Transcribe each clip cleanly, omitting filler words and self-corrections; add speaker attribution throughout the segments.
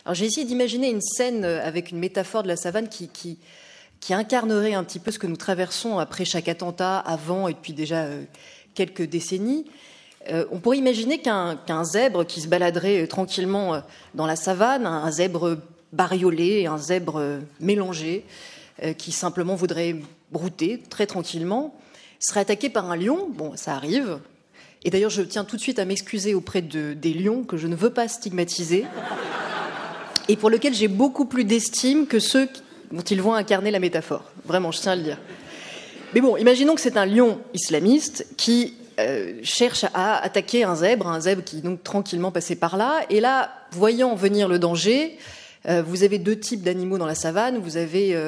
Speaker 1: Alors j'ai essayé d'imaginer une scène avec une métaphore de la savane qui incarnerait un petit peu ce que nous traversons après chaque attentat, avant et depuis déjà quelques décennies. On pourrait imaginer qu'un zèbre qui se baladerait tranquillement dans la savane, un zèbre bariolé, un zèbre mélangé, qui simplement voudrait brouter très tranquillement, serait attaqué par un lion. Bon, ça arrive. Et d'ailleurs, je tiens tout de suite à m'excuser auprès des lions que je ne veux pas stigmatiser et pour lesquels j'ai beaucoup plus d'estime que ceux dont ils vont incarner la métaphore. Vraiment, je tiens à le dire. Mais bon, imaginons que c'est un lion islamiste qui cherche à attaquer un zèbre qui donc tranquillement passait par là. Et là, voyant venir le danger, vous avez deux types d'animaux dans la savane. Vous avez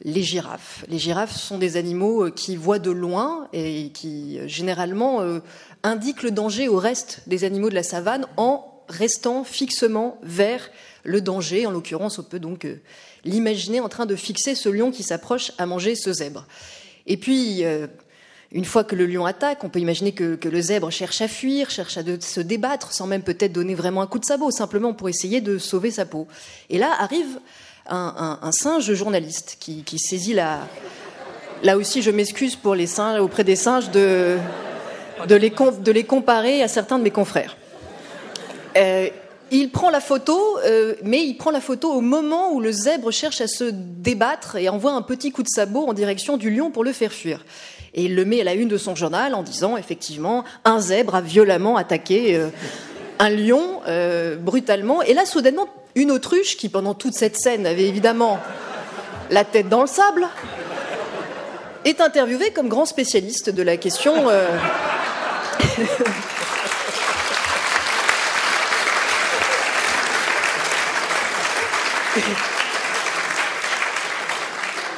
Speaker 1: les girafes. Les girafes sont des animaux qui voient de loin et qui généralement indiquent le danger au reste des animaux de la savane en restant fixement vers le danger. En l'occurrence, on peut donc l'imaginer en train de fixer ce lion qui s'approche à manger ce zèbre. Et puis, une fois que le lion attaque, on peut imaginer que le zèbre cherche à fuir, cherche à se débattre, sans même peut-être donner vraiment un coup de sabot, simplement pour essayer de sauver sa peau. Et là arrive un singe journaliste qui saisit la... Là aussi, je m'excuse pour les singes, auprès des singes de les comparer à certains de mes confrères. Il prend la photo, mais il prend la photo au moment où le zèbre cherche à se débattre et envoie un petit coup de sabot en direction du lion pour le faire fuir. Et il le met à la une de son journal en disant, effectivement, un zèbre a violemment attaqué un lion brutalement. Et là, soudainement, une autruche, qui pendant toute cette scène avait évidemment la tête dans le sable, est interviewée comme grand spécialiste de la question...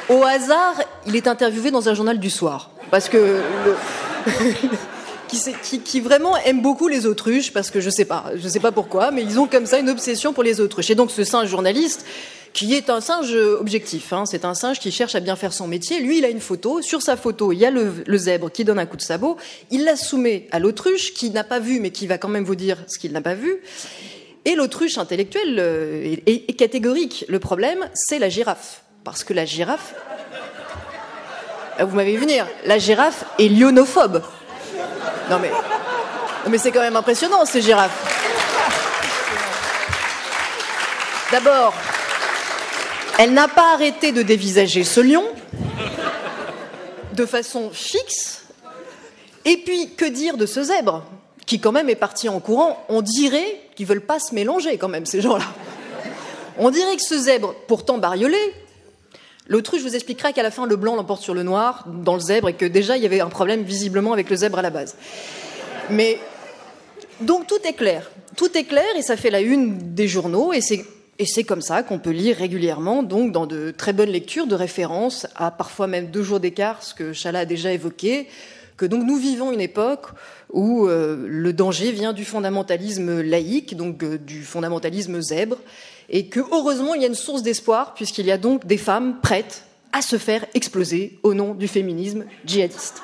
Speaker 1: Au hasard, il est interviewé dans un journal du soir, parce que qui vraiment aime beaucoup les autruches, parce que je sais pas pourquoi, mais ils ont comme ça une obsession pour les autruches. Et donc ce singe journaliste, qui est un singe objectif, c'est un singe qui cherche à bien faire son métier. Lui, il a une photo. Sur sa photo, il y a le zèbre qui donne un coup de sabot. Il la soumet à l'autruche, qui n'a pas vu, mais qui va quand même vous dire ce qu'il n'a pas vu. Et l'autruche intellectuelle est catégorique. Le problème, c'est la girafe. Parce que la girafe... Vous m'avez vu venir. La girafe est lionophobe. Non mais c'est quand même impressionnant, ces girafes. D'abord, elle n'a pas arrêté de dévisager ce lion de façon fixe. Et puis, que dire de ce zèbre qui quand même est parti en courant? On dirait qu'ils veulent pas se mélanger quand même, ces gens-là. On dirait que ce zèbre, pourtant bariolé, l'autruche vous expliquera qu'à la fin, le blanc l'emporte sur le noir dans le zèbre et que déjà, il y avait un problème visiblement avec le zèbre à la base. Mais, donc tout est clair et ça fait la une des journaux et c'est comme ça qu'on peut lire régulièrement, donc dans de très bonnes lectures de référence à parfois même 2 jours d'écart, ce que Chala a déjà évoqué, que donc nous vivons une époque où le danger vient du fondamentalisme laïque, donc du fondamentalisme zèbre, et que heureusement il y a une source d'espoir puisqu'il y a donc des femmes prêtes à se faire exploser au nom du féminisme djihadiste.